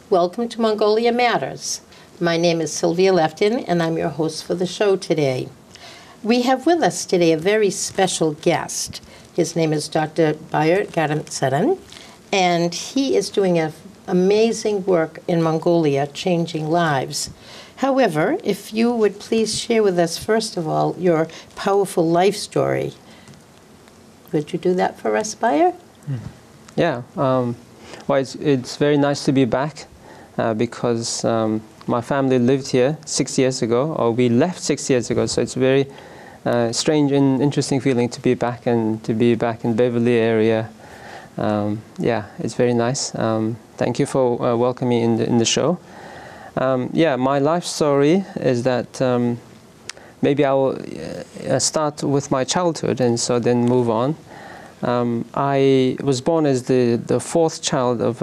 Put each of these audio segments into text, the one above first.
Welcome to Mongolia Matters. My name is Sylvia Lefton, and I'm your host for the show today. We have with us today a very special guest. His name is Dr. Bayer Garamtserin, and he is doing amazing work in Mongolia, changing lives. However, if you would please share with us, first of all, your powerful life story. Would you do that for us, Bayer? Yeah. Well, it's very nice to be back because my family lived here 6 years ago, or we left 6 years ago, so it's very strange and interesting feeling to be back and to be back in Beverly area. Yeah, it's very nice. Thank you for welcoming me in the show. Yeah, my life story is that maybe I will start with my childhood and so then move on. I was born as the fourth child of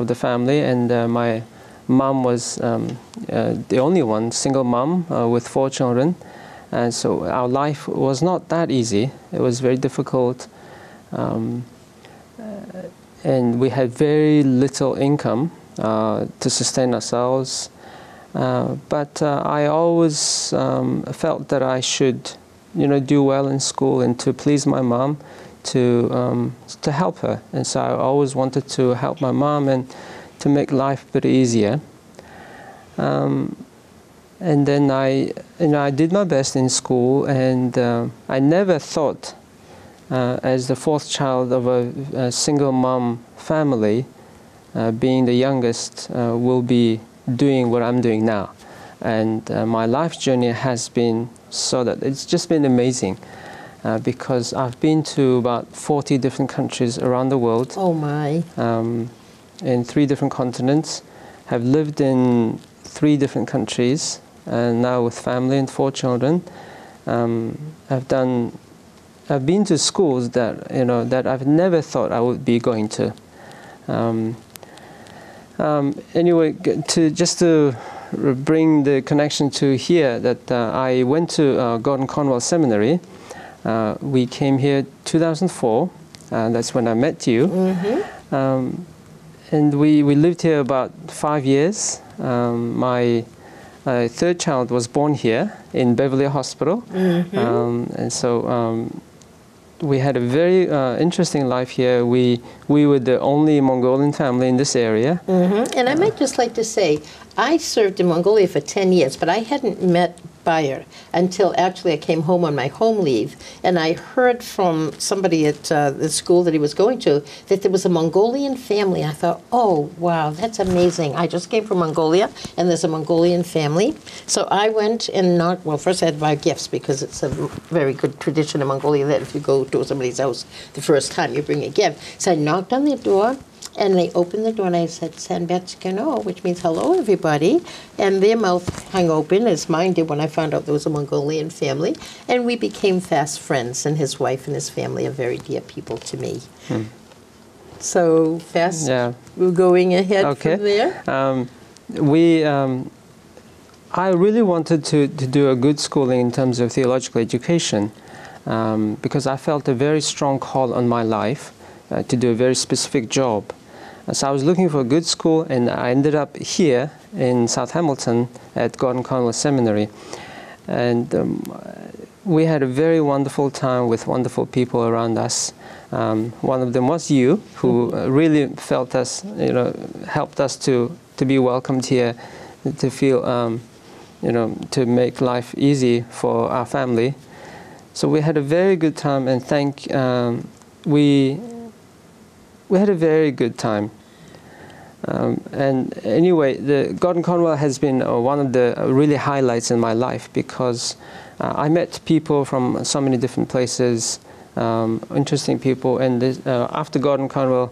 the family, and my mom was the only one, single mom with 4 children. And so our life was not that easy. It was very difficult. And we had very little income to sustain ourselves. But I always felt that I should, do well in school and to please my mom, to help her. And so I always wanted to help my mom and to make life a bit easier. And then I did my best in school, and I never thought, as the fourth child of a single mom family, being the youngest, will be doing what I'm doing now. And my life journey has been so that it's just been amazing because I've been to about 40 different countries around the world. Oh my. In 3 different continents, have lived in 3 different countries, and now with family and 4 children. I've been to schools that that I've never thought I would be going to. Anyway, to bring the connection to here, that I went to Gordon Conwell Seminary. We came here 2004. That's when I met you. Mm-hmm. And we lived here about 5 years. My 3rd child was born here in Beverly Hospital. Mm-hmm. And so we had a very interesting life here. We were the only Mongolian family in this area. Mm-hmm. And I might just like to say, I served in Mongolia for 10 years, but I hadn't met Bayer until actually I came home on my home leave, and I heard from somebody at the school that he was going to that there was a Mongolian family. I thought, oh, wow, that's amazing. I just came from Mongolia, and there's a Mongolian family. So I went and first I had to buy gifts because it's a very good tradition in Mongolia that if you go to somebody's house the first time, you bring a gift. So I knocked on their door, and they opened the door, and I said, Sanbetskano, which means hello, everybody. And their mouth hung open, as mine did when I found out there was a Mongolian family. And we became fast friends, and his wife and his family are very dear people to me. So, we're going ahead from there. I really wanted to do a good schooling in terms of theological education because I felt a very strong call on my life to do a very specific job. So I was looking for a good school, and I ended up here in South Hamilton at Gordon Conwell Seminary. And we had a very wonderful time with wonderful people around us. One of them was you, who really helped us to be welcomed here, to feel, to make life easy for our family. So we had a very good time, and we had a very good time. And anyway, the Gordon Conwell has been one of the really highlights in my life because I met people from so many different places, interesting people. And after Gordon Conwell,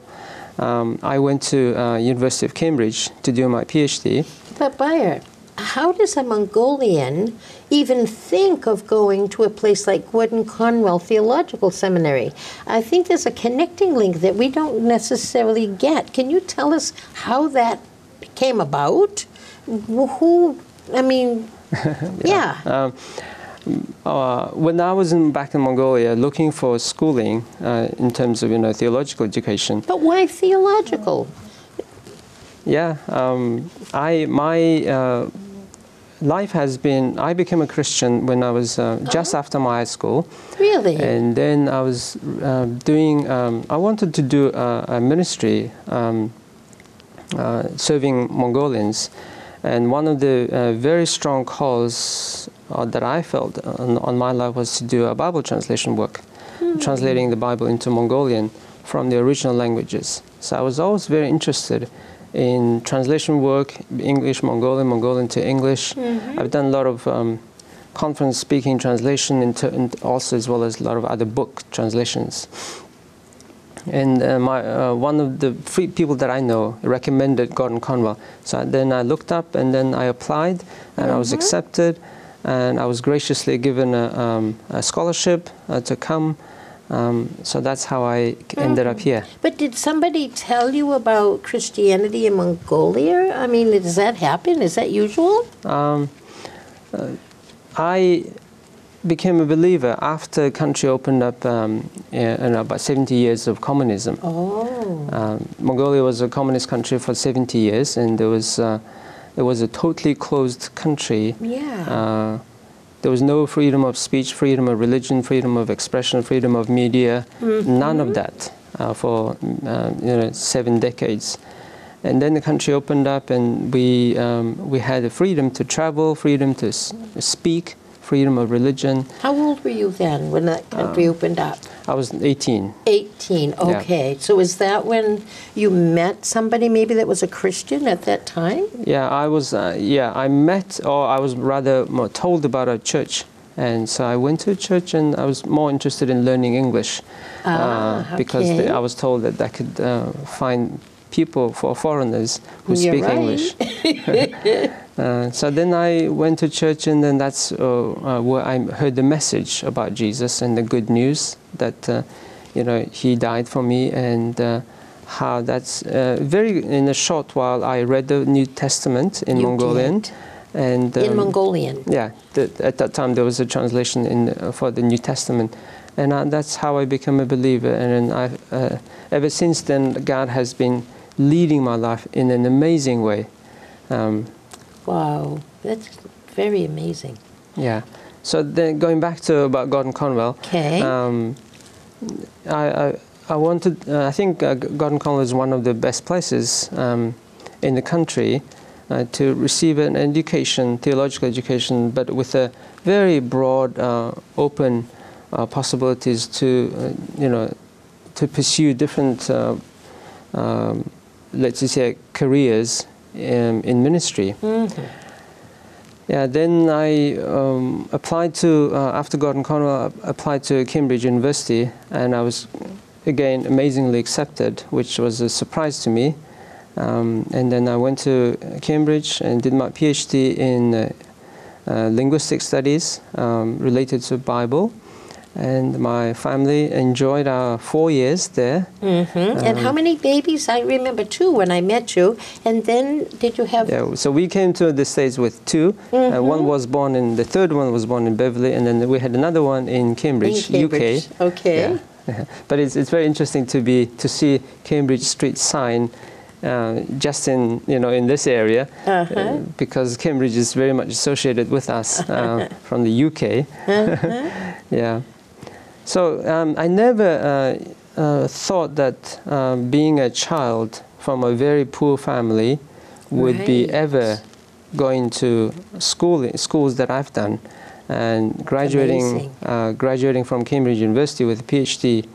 I went to University of Cambridge to do my PhD. But Bayer, how does a Mongolian even think of going to a place like Gordon Conwell Theological Seminary? I think there's a connecting link that we don't necessarily get. Can you tell us how that came about? When I was back in Mongolia looking for schooling in terms of theological education. But why theological? Yeah, life has been. I became a Christian when I was just after my high school. Really? And then I was doing. I wanted to do a ministry serving Mongolians, and one of the very strong calls that I felt on my life was to do a Bible translation work, translating the Bible into Mongolian from the original languages. So I was always very interested in translation work, English, Mongolian, Mongolian to English. I've done a lot of conference speaking, translation, and also as well as a lot of other book translations. And one of the free people that I know recommended Gordon Conwell. So then I looked up, and then I applied, and I was accepted, and I was graciously given a scholarship to come. So that's how I ended up here. But did somebody tell you about Christianity in Mongolia? I mean, does that happen? Is that usual? I became a believer after the country opened up in about 70 years of communism. Oh. Mongolia was a communist country for 70 years, and it was a totally closed country. Yeah. There was no freedom of speech, freedom of religion, freedom of expression, freedom of media, none of that for 7 decades. And then the country opened up, and we had the freedom to travel, freedom to speak, freedom of religion. How old were you then when that country opened up? I was 18. 18, okay. Yeah. So is that when you met somebody maybe that was a Christian at that time? Yeah, I was, I met, or I was rather more told about a church. And so I went to a church, and I was more interested in learning English because I was told that I could find people, for foreigners who speak English. So then I went to church, and then that's where I heard the message about Jesus and the good news that he died for me, and how that's in a short while I read the New Testament in Mongolian. And in Mongolian. Yeah, at that time there was a translation for the New Testament, and that's how I became a believer. And ever since then, God has been leading my life in an amazing way. Wow, that's very amazing. Yeah. So then going back to about Gordon Conwell. Okay. I wanted. I think Gordon Conwell is one of the best places in the country to receive an education, theological education, but with a very broad, open possibilities to to pursue different, let's just say, careers in ministry. Mm-hmm. Yeah, then I applied to, after Gordon Conwell, applied to Cambridge University, and I was, again, amazingly accepted, which was a surprise to me. And then I went to Cambridge and did my PhD in linguistic studies related to Bible. And my family enjoyed our 4 years there. Mm-hmm. And how many babies? I remember 2 when I met you. And then did you have... Yeah, so we came to the States with 2. Mm-hmm. One was born the third one was born in Beverly, and then we had another one in Cambridge, UK. Okay. Yeah. But it's very interesting to see Cambridge Street sign just in this area, because Cambridge is very much associated with us from the UK. Yeah. So I never thought that being a child from a very poor family would be ever going to schools that I've done, and graduating from Cambridge University with a PhD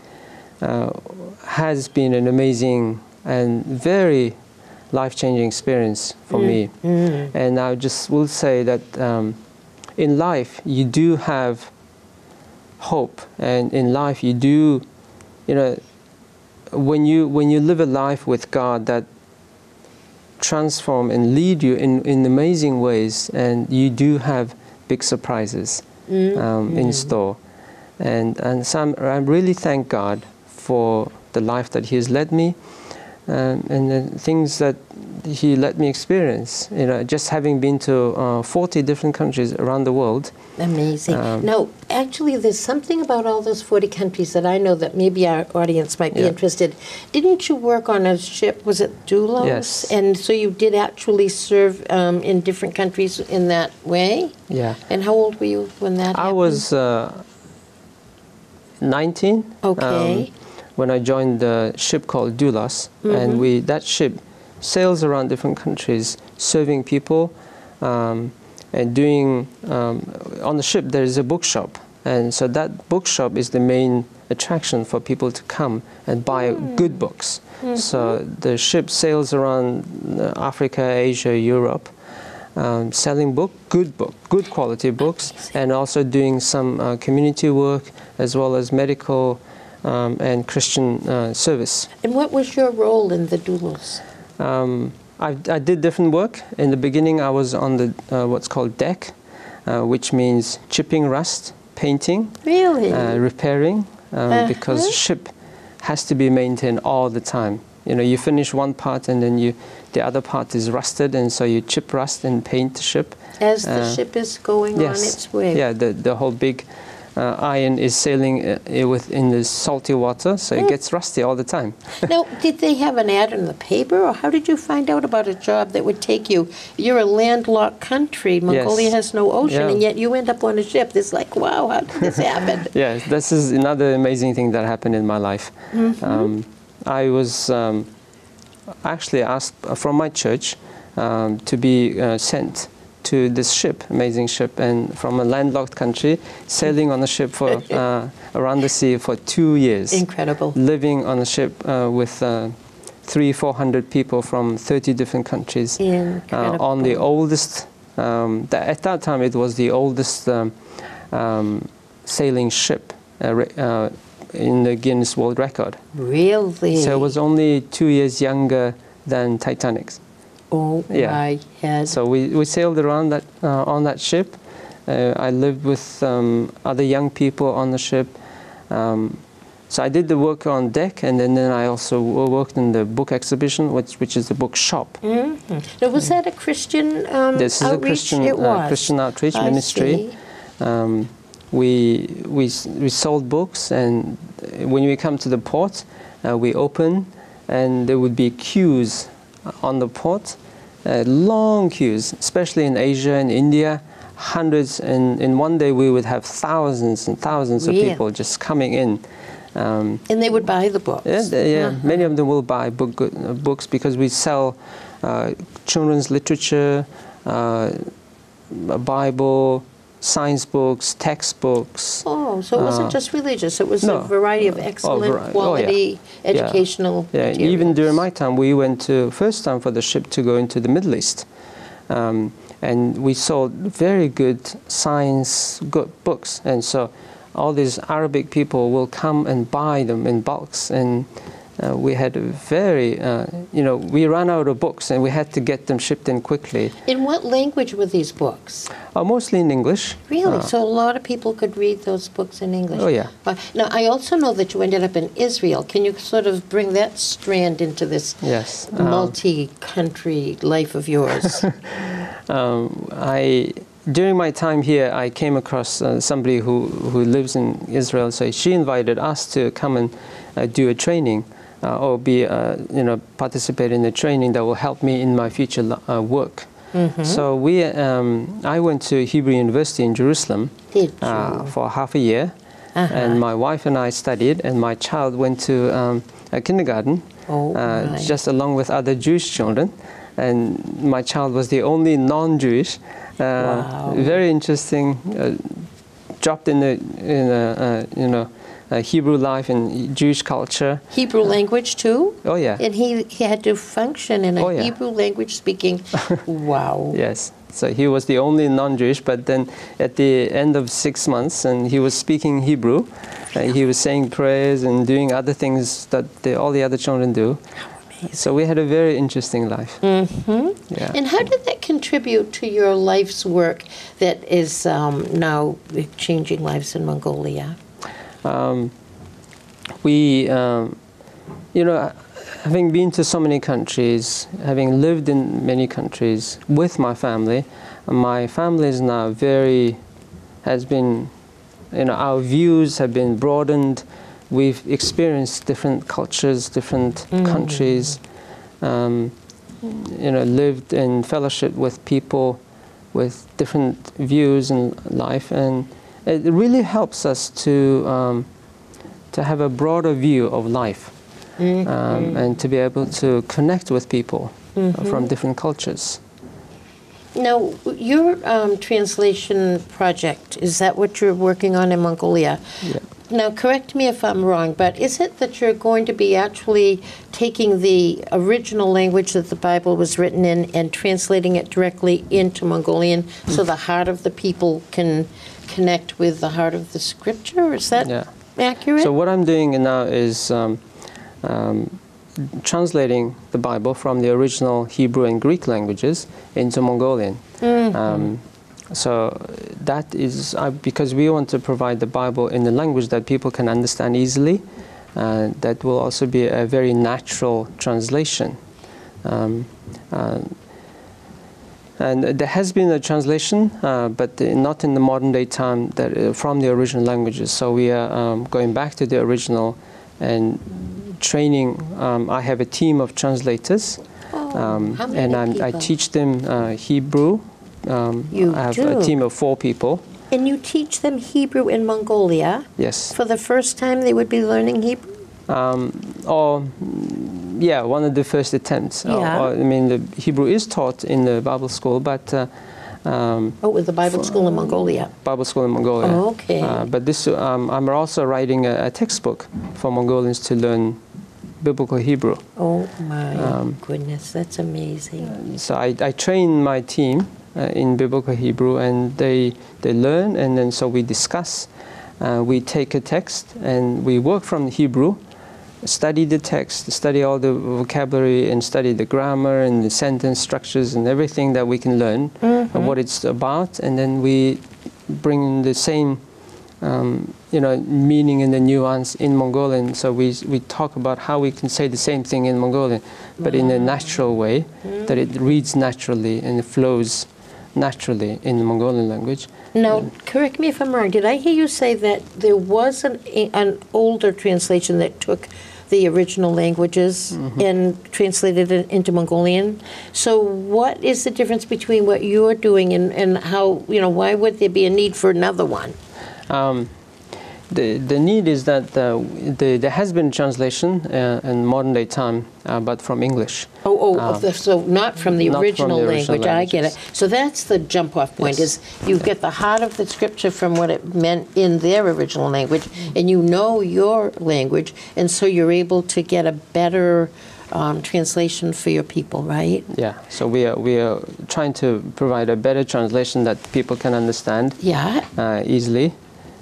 has been an amazing and very life-changing experience for me. Mm-hmm. And I just will say that in life you do have hope, and in life you do, when you live a life with God that transform and lead you in amazing ways, and you do have big surprises in store. And so I really thank God for the life that He has led me. And the things that he let me experience. Just having been to 40 different countries around the world. Amazing. Now, actually, there's something about all those 40 countries that I know that maybe our audience might be interested. Didn't you work on a ship? Was it Doulos? Yes. And so you did actually serve in different countries in that way? Yeah. And how old were you when that happened? I was 19. Okay. When I joined the ship called Doulos, and that ship sails around different countries, serving people, and doing. On the ship there is a bookshop, and so that bookshop is the main attraction for people to come and buy good books. So the ship sails around Africa, Asia, Europe, selling good quality books, and also doing some community work as well as medical and Christian service. And what was your role in the Doulos? I did different work. In the beginning, I was on the what's called deck, which means chipping rust, painting, Really? repairing, because ship has to be maintained all the time. You finish one part and then the other part is rusted, and so you chip rust and paint the ship. As the ship is going on its way. Yeah, the whole big iron is sailing in the salty water, so it gets rusty all the time. Now, did they have an ad in the paper, or how did you find out about a job that would take you? You're a landlocked country. Mongolia has no ocean, and yet you end up on a ship. It's like, wow, how did this happen? Yes, this is another amazing thing that happened in my life. I was actually asked from my church to be sent to this ship, amazing ship, and from a landlocked country, sailing on a ship for around the sea for 2 years. Incredible. Living on a ship with 300-400 people from 30 different countries. Incredible. On the oldest, at that time it was the oldest sailing ship in the Guinness World Record. Really? So it was only 2 years younger than Titanic. Oh my head. So we sailed around that on that ship. I lived with other young people on the ship. So I did the work on deck, and then I also worked in the book exhibition, which is the book shop. Now, was that a Christian This is outreach? a Christian It was. Christian outreach ministry. We sold books, and when we come to the port, we open, and there would be queues on the port, long queues, especially in Asia and India, hundreds, and in one day we would have thousands and thousands of people just coming in. And they would buy the books. Many of them will buy books because we sell children's literature, Bible, science books, textbooks. Oh, so it wasn't just religious. It was a variety of excellent quality educational materials. Even during my time, we went first time for the ship to go into the Middle East. And we sold very good science books. And so all these Arabic people will come and buy them in bulks. And we had a very, we ran out of books and we had to get them shipped in quickly. In what language were these books? Mostly in English. Really? So a lot of people could read those books in English? Oh, yeah. Now, I also know that you ended up in Israel. Can you sort of bring that strand into this multi-country life of yours? During my time here, I came across somebody who lives in Israel. So she invited us to come and do a training. Or participate in the training that will help me in my future work. So I went to Hebrew University in Jerusalem for half a year, and my wife and I studied, and my child went to a kindergarten, just along with other Jewish children, and my child was the only non-Jewish. Very interesting. Dropped in Hebrew life and Jewish culture. Hebrew language too? Oh, yeah. And he had to function in a Hebrew language speaking. Wow. Yes. So he was the only non-Jewish, but then at the end of 6 months, and he was speaking Hebrew, he was saying prayers and doing other things that all the other children do. So we had a very interesting life. Yeah. And how did that contribute to your life's work that is now changing lives in Mongolia? having been to so many countries, having lived in many countries with my family is now our views have been broadened. We've experienced different cultures, different countries, lived in fellowship with people with different views in life, and it really helps us to have a broader view of life, and to be able to connect with people from different cultures. Now, your translation project, is that what you're working on in Mongolia? Yeah. Now, correct me if I'm wrong, but is it that you're going to be actually taking the original language that the Bible was written in and translating it directly into Mongolian so the heart of the people can connect with the heart of the scripture? Is that accurate? So what I'm doing now is translating the Bible from the original Hebrew and Greek languages into Mongolian. So that is because we want to provide the Bible in the language that people can understand easily. That will also be a very natural translation. And there has been a translation, but not in the modern day time from the original languages. So we are going back to the original and training. I have a team of translators, how many and I people? teach them Hebrew. I have a team of 4 people. And you teach them Hebrew in Mongolia? Yes. For the first time they would be learning Hebrew? One of the first attempts. Yeah. The Hebrew is taught in the Bible school, but With the Bible school in Mongolia? Bible school in Mongolia. Oh, okay. But this, I'm also writing a textbook for Mongolians to learn biblical Hebrew. Oh my goodness, that's amazing. So I train my team in biblical Hebrew, and they learn, and then so we discuss. We take a text and we work from Hebrew, study the text, study all the vocabulary, and study the grammar and the sentence structures and everything that we can learn, what it's about, and then we bring the same meaning and the nuance in Mongolian. So we talk about how we can say the same thing in Mongolian, but in a natural way, that it reads naturally and it flows naturally in the Mongolian language. Now, correct me if I'm wrong. Did I hear you say that there was an older translation that took the original languages and translated it into Mongolian? So what is the difference between what you're doing and how, why would there be a need for another one? The need is that there has been translation in modern day time, but from English. So not from the original language. I get it. languages. So that's the jump-off point, Yes. is you get the heart of the scripture from what it meant in their original language, and you know your language, and so you're able to get a better translation for your people, right? Yeah. So we are trying to provide a better translation that people can understand easily,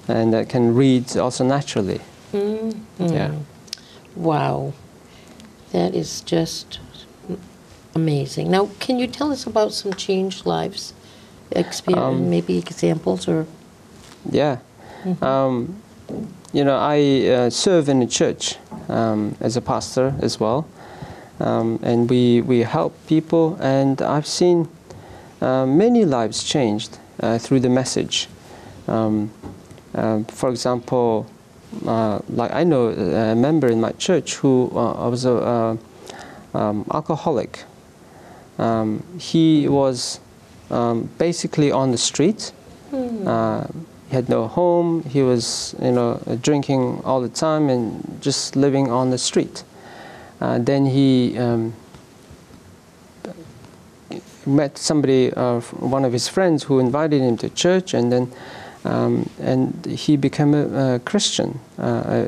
and that can read also naturally. Yeah. Wow. That is just amazing. Now, can you tell us about some changed lives, maybe examples or? Yeah. I serve in a church as a pastor as well, and we help people, and I've seen many lives changed through the message. For example, like I know a member in my church who was a alcoholic. He was basically on the street. He had no home. He was, drinking all the time and just living on the street. Then he met somebody, one of his friends, who invited him to church, and then and he became a Christian.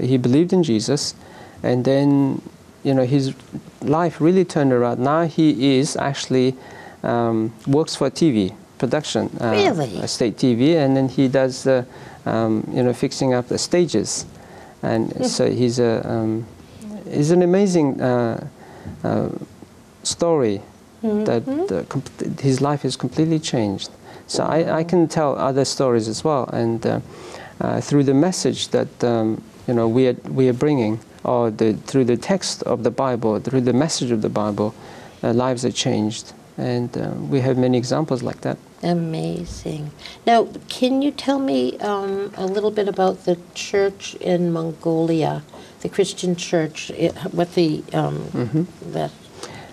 He believed in Jesus, and then his life really turned around. Now he is actually works for TV production, Really? state TV, and then he does fixing up the stages, and so he's an amazing story that his life is completely changed. So I can tell other stories as well, and through the message that we are bringing, or through the text of the Bible, through the message of the Bible, lives are changed. And we have many examples like that. Amazing. Now, can you tell me a little bit about the church in Mongolia, the Christian church, what that's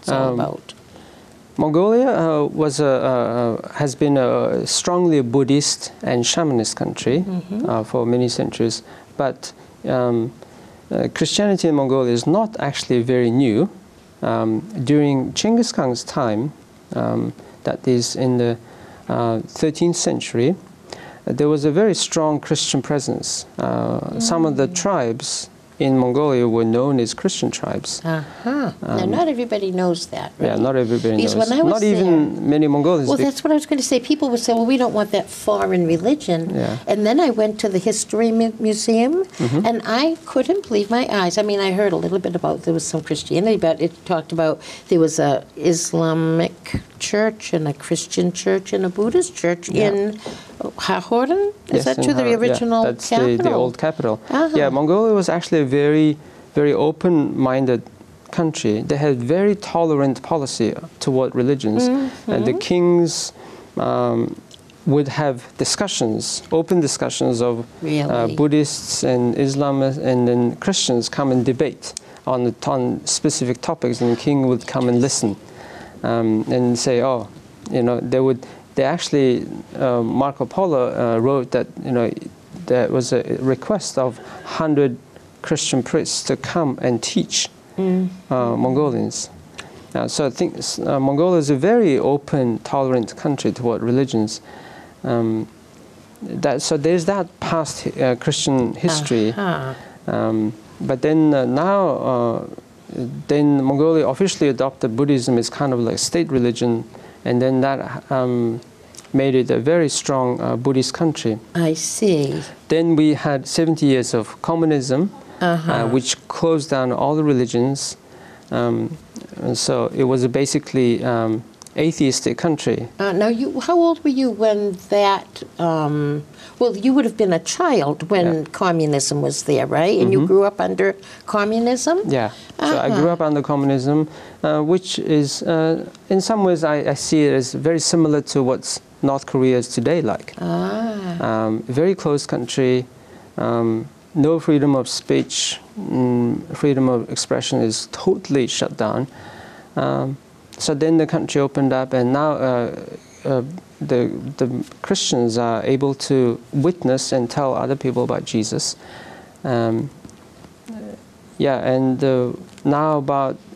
all about? Mongolia has been a strongly Buddhist and shamanist country for many centuries, but Christianity in Mongolia is not actually very new. During Genghis Khan's time, that is in the 13th century, there was a very strong Christian presence. Some of the tribes in Mongolia were known as Christian tribes. Now, not everybody knows that, right? Yeah, not everybody Because knows. when I was Not even many Mongolians. Well, that's what I was going to say. People would say, well, we don't want that foreign religion. Yeah. And then I went to the History Museum, and I couldn't believe my eyes. I mean, I heard a little bit about there was some Christianity, but it talked about there was a Islamic church and a Christian church and a Buddhist church in Hahoren? Is that true? The original that's capital? the old capital. Yeah, Mongolia was actually a very, very open-minded country. They had very tolerant policy toward religions, and the kings would have discussions, open discussions of Buddhists and Islamists, and then Christians come and debate on specific topics, and the king would come and listen and say, oh, you know, they actually, Marco Polo wrote that, you know, there was a request of 100 Christian priests to come and teach Mongolians. So I think Mongolia is a very open, tolerant country toward religions. So there's that past Christian history. But then then Mongolia officially adopted Buddhism as kind of like state religion, and then that made it a very strong Buddhist country. I see. Then we had 70 years of communism, which closed down all the religions. And so it was a basically atheistic country. Now, how old were you when that, well, you would have been a child when communism was there, right? And you grew up under communism? Yeah, so I grew up under communism, which is, in some ways, I see it as very similar to what North Korea is today like. Very closed country, no freedom of speech, freedom of expression is totally shut down. So then the country opened up, and now the Christians are able to witness and tell other people about Jesus. Now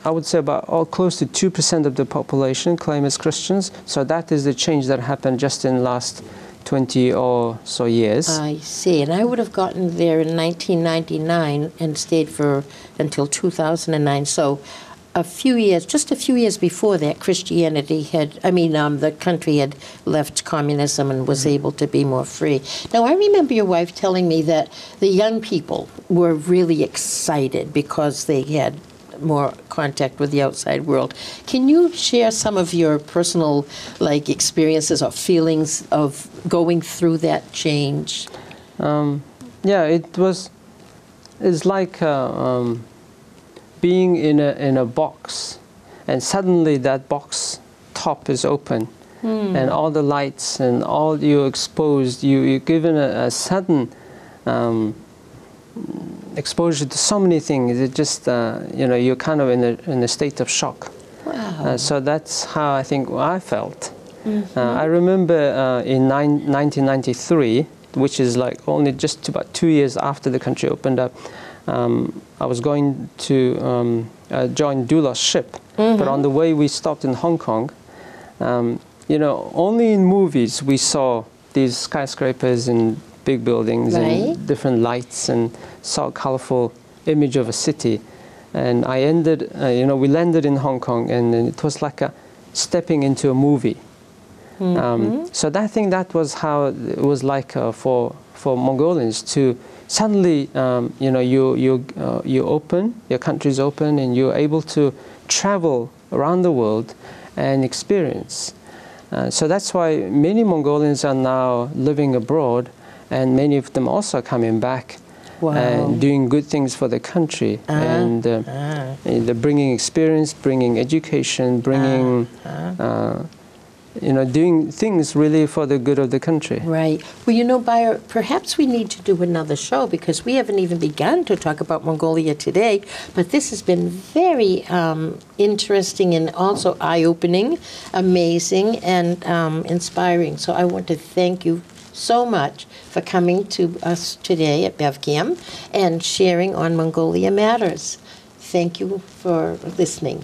I would say close to 2% of the population claim as Christians. So that is the change that happened just in the last 20 or so years. I see. And I would have gotten there in 1999 and stayed until 2009. So just a few years before that, Christianity the country had left communism and was able to be more free. Now, I remember your wife telling me that the young people were really excited because they had more contact with the outside world. Can you share some of your personal experiences or feelings of going through that change? It's like being in a box, and suddenly that box top is open, and all the lights and all you're exposed, you're given a sudden exposure to so many things. It just you're kind of in a state of shock. Wow. So that's how I think I felt. I remember in 1993, which is like only just about 2 years after the country opened up, I was going to join Dulah's ship, but on the way we stopped in Hong Kong. Only in movies we saw these skyscrapers and big buildings and different lights and saw a colorful image of a city. And I we landed in Hong Kong, and it was like stepping into a movie. So I think that was how it was like for Mongolians to suddenly, you open, your country's open, and you're able to travel around the world and experience. So that's why many Mongolians are now living abroad, and many of them also coming back Wow. and doing good things for the country, and the bringing experience, bringing education, bringing doing things really for the good of the country. Right. Well, Bayer, perhaps we need to do another show because we haven't even begun to talk about Mongolia today, but this has been very interesting and also eye-opening, amazing, and inspiring. So I want to thank you so much for coming to us today at BevCam and sharing on Mongolia Matters. Thank you for listening.